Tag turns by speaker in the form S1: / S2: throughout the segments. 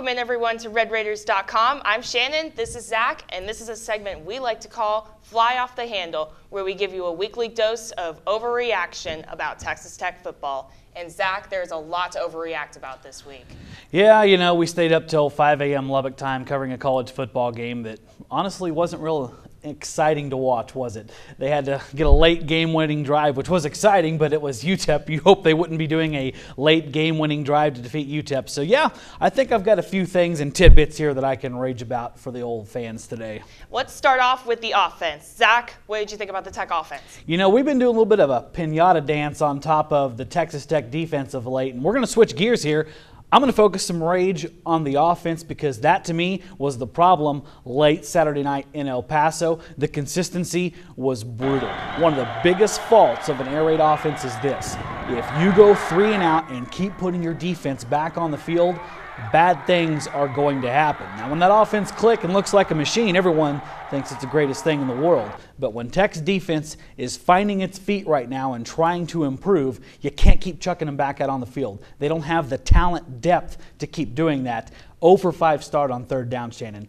S1: Welcome in everyone to RedRaiders.com. I'm Shannon, this is Zach, and this is a segment we like to call Fly Off the Handle, where we give you a weekly dose of overreaction about Texas Tech football. And Zach, there's a lot to overreact about this week.
S2: Yeah, you know, we stayed up till 5 a.m. Lubbock time covering a college football game that honestly wasn't real exciting to watch, was it? They had to get a late game-winning drive, which was exciting, but it was UTEP. You hope they wouldn't be doing a late game-winning drive to defeat UTEP. So yeah, I think I've got a few things and tidbits here that I can rage about for the old fans today.
S1: Let's start off with the offense. Zach, what did you think about the Tech offense?
S2: You know, we've been doing a little bit of a pinata dance on top of the Texas Tech defense of late, and we're going to switch gears here. I'm going to focus some rage on the offense because that, to me, was the problem late Saturday night in El Paso. The consistency was brutal. One of the biggest faults of an air raid offense is this. If you go 3 and out and keep putting your defense back on the field, bad things are going to happen. Now, when that offense clicks and looks like a machine, everyone thinks it's the greatest thing in the world. But when Tech's defense is finding its feet right now and trying to improve, you can't keep chucking them back out on the field. They don't have the talent depth to keep doing that. 0 for 5 start on 3rd down, Shannon.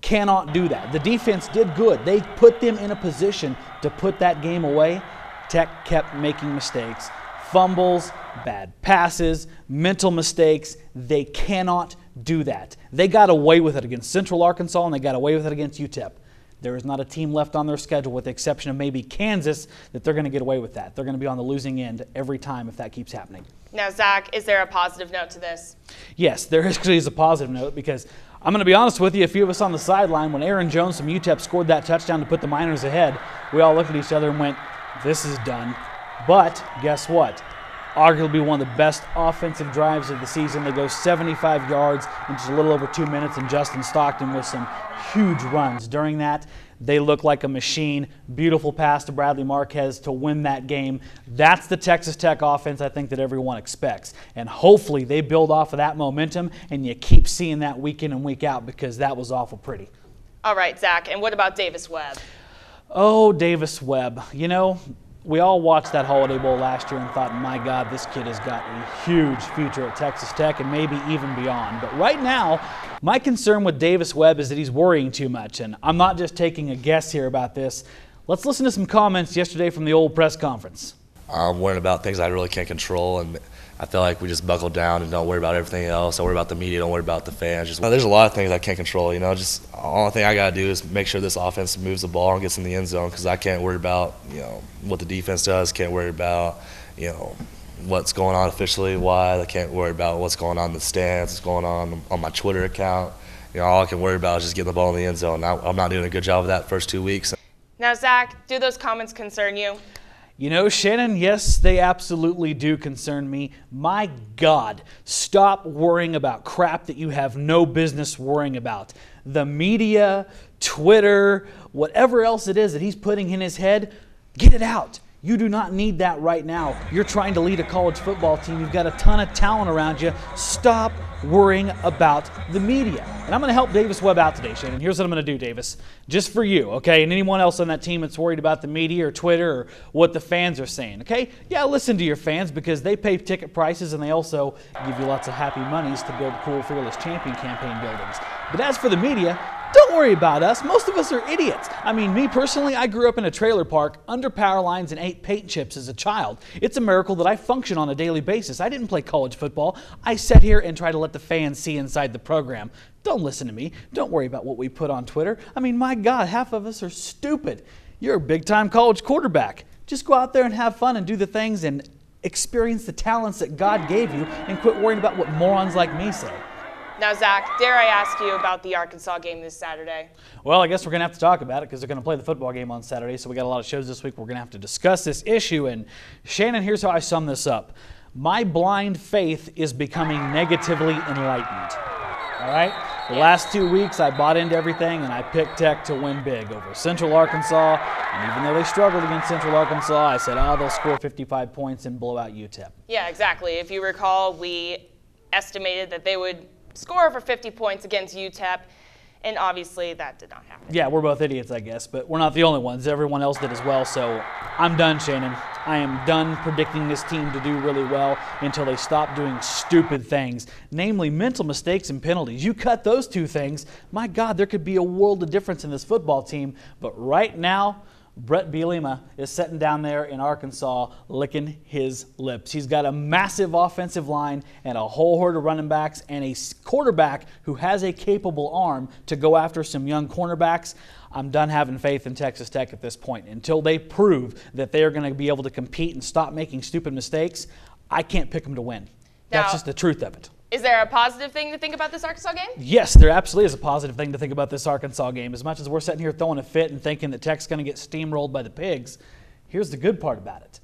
S2: Cannot do that. The defense did good. They put them in a position to put that game away. Tech kept making mistakes. Fumbles, bad passes, mental mistakes. They cannot do that. They got away with it against Central Arkansas, and they got away with it against UTEP. There is not a team left on their schedule, with the exception of maybe Kansas, that they're going to get away with that. They're going to be on the losing end every time if that keeps happening.
S1: Now, Zach, is there a positive note to this?
S2: Yes, there actually is a positive note, because I'm going to be honest with you, a few of us on the sideline, when Aaron Jones from UTEP scored that touchdown to put the Miners ahead, we all looked at each other and went, this is done. But guess what? Arguably one of the best offensive drives of the season. They go 75 yards in just a little over 2 minutes, and Justin Stockton with some huge runs during that. They look like a machine. Beautiful pass to Bradley Marquez to win that game. That's the Texas Tech offense I think that everyone expects. And hopefully they build off of that momentum and you keep seeing that week in and week out, because that was awful pretty.
S1: All right, Zach, and what about Davis Webb?
S2: Oh, Davis Webb. You know, we all watched that Holiday Bowl last year and thought, my God, this kid has got a huge future at Texas Tech and maybe even beyond. But right now, my concern with Davis Webb is that he's worrying too much. And I'm not just taking a guess here about this. Let's listen to some comments yesterday from the old press conference.
S3: I'm worrying about things I really can't control, and I feel like we just buckle down and don't worry about everything else. Don't worry about the media, don't worry about the fans. There's a lot of things I can't control, you know. Just the only thing I got to do is make sure this offense moves the ball and gets in the end zone, because I can't worry about, you know, what the defense does, can't worry about, you know, what's going on officially, why. I can't worry about what's going on in the stands, what's going on my Twitter account. You know, all I can worry about is just getting the ball in the end zone. I'm not doing a good job of that first 2 weeks.
S1: Now, Zach, do those comments concern you?
S2: You know, Shannon, yes, they absolutely do concern me. My God, stop worrying about crap that you have no business worrying about. The media, Twitter, whatever else it is that he's putting in his head, get it out. You do not need that right now. You're trying to lead a college football team. You've got a ton of talent around you. Stop worrying about the media. And I'm going to help Davis Webb out today, Shannon. Here's what I'm going to do, Davis. Just for you, okay? And anyone else on that team that's worried about the media or Twitter or what the fans are saying, okay? Yeah, listen to your fans, because they pay ticket prices and they also give you lots of happy monies to build cool Fearless Champion campaign buildings. But as for the media, don't worry about us. Most of us are idiots. I mean, me personally, I grew up in a trailer park under power lines and ate paint chips as a child. It's a miracle that I function on a daily basis. I didn't play college football. I sat here and try to let the fans see inside the program. Don't listen to me. Don't worry about what we put on Twitter. I mean, my God, half of us are stupid. You're a big-time college quarterback. Just go out there and have fun and do the things and experience the talents that God gave you, and quit worrying about what morons like me say.
S1: Now, Zach, dare I ask you about the Arkansas game this Saturday?
S2: Well, I guess we're going to have to talk about it, because they're going to play the football game on Saturday, so we got a lot of shows this week. We're going to have to discuss this issue. And Shannon, here's how I sum this up. My blind faith is becoming negatively enlightened. All right? The last 2 weeks, I bought into everything, and I picked Tech to win big over Central Arkansas. And even though they struggled against Central Arkansas, I said, they'll score 55 points and blow out UTEP.
S1: Yeah, exactly. If you recall, we estimated that they would score over 50 points against UTEP. and obviously that did not happen.
S2: Yeah, we're both idiots, I guess, but we're not the only ones. Everyone else did as well, so I'm done, Shannon. I am done predicting this team to do really well until they stop doing stupid things, namely mental mistakes and penalties. You cut those two things, my God, there could be a world of difference in this football team, but right now, Brett Bielema is sitting down there in Arkansas licking his lips. He's got a massive offensive line and a whole horde of running backs and a quarterback who has a capable arm to go after some young cornerbacks. I'm done having faith in Texas Tech at this point. Until they prove that they are going to be able to compete and stop making stupid mistakes, I can't pick them to win. That's just the truth of it.
S1: Is there a positive thing to think about this Arkansas game?
S2: Yes, there absolutely is a positive thing to think about this Arkansas game. As much as we're sitting here throwing a fit and thinking that Tech's going to get steamrolled by the Pigs, here's the good part about it.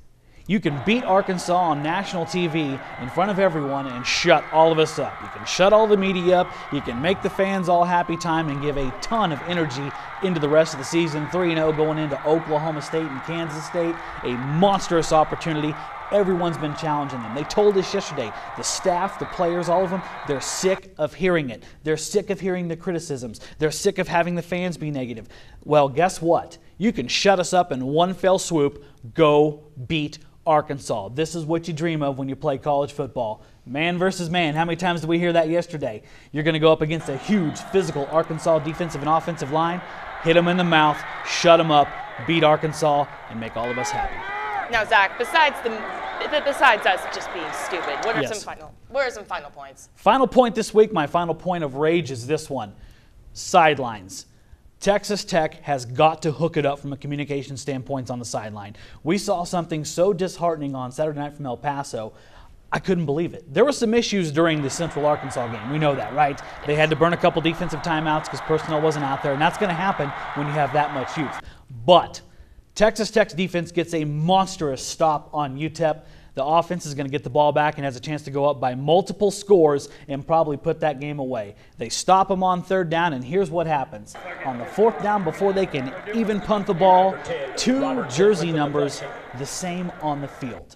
S2: You can beat Arkansas on national TV in front of everyone and shut all of us up. You can shut all the media up. You can make the fans all happy time and give a ton of energy into the rest of the season. 3-0 going into Oklahoma State and Kansas State, a monstrous opportunity. Everyone's been challenging them. They told us yesterday, the staff, the players, all of them, they're sick of hearing it. They're sick of hearing the criticisms. They're sick of having the fans be negative. Well, guess what? You can shut us up in one fell swoop. Go beat Arkansas. This is what you dream of when you play college football. Man versus man. How many times did we hear that yesterday? You're going to go up against a huge physical Arkansas defensive and offensive line, hit them in the mouth, shut them up, beat Arkansas, and make all of us happy.
S1: Now, Zach, besides us just being stupid, what are some final points?
S2: Final point this week, my final point of rage is this one. Sidelines. Texas Tech has got to hook it up from a communication standpoint on the sideline. We saw something so disheartening on Saturday night from El Paso. I couldn't believe it. There were some issues during the Central Arkansas game. We know that, right? They had to burn a couple defensive timeouts because personnel wasn't out there, and that's going to happen when you have that much youth. But Texas Tech's defense gets a monstrous stop on UTEP. The offense is going to get the ball back and has a chance to go up by multiple scores and probably put that game away. They stop them on third down, and here's what happens. On the fourth down, before they can even punt the ball, 2 jersey numbers the same on the field.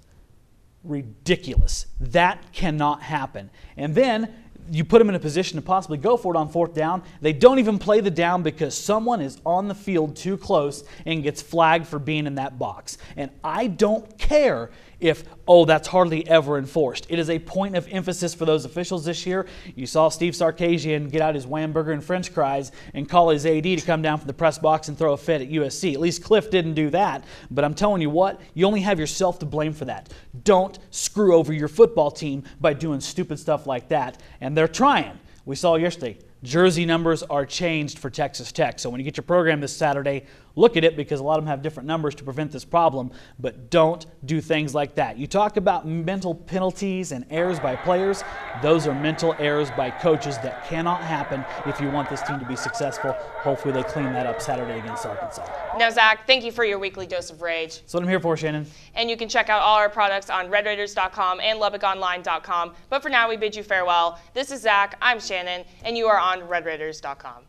S2: Ridiculous. That cannot happen. And then you put them in a position to possibly go for it on fourth down. They don't even play the down because someone is on the field too close and gets flagged for being in that box. And I don't care if, that's hardly ever enforced. It is a point of emphasis for those officials this year. You saw Steve Sarkisian get out his Whamburger and French fries and call his AD to come down from the press box and throw a fit at USC. At least Cliff didn't do that. But I'm telling you what, you only have yourself to blame for that. Don't screw over your football team by doing stupid stuff like that. And they're trying. We saw yesterday, jersey numbers are changed for Texas Tech. So when you get your program this Saturday, look at it because a lot of them have different numbers to prevent this problem, but don't do things like that. You talk about mental penalties and errors by players. Those are mental errors by coaches that cannot happen if you want this team to be successful. Hopefully they clean that up Saturday against Arkansas.
S1: Now, Zach, thank you for your weekly dose of rage.
S2: That's what I'm here for, Shannon.
S1: And you can check out all our products on RedRaiders.com and LubbockOnline.com. But for now, we bid you farewell. This is Zach, I'm Shannon, and you are on RedRaiders.com.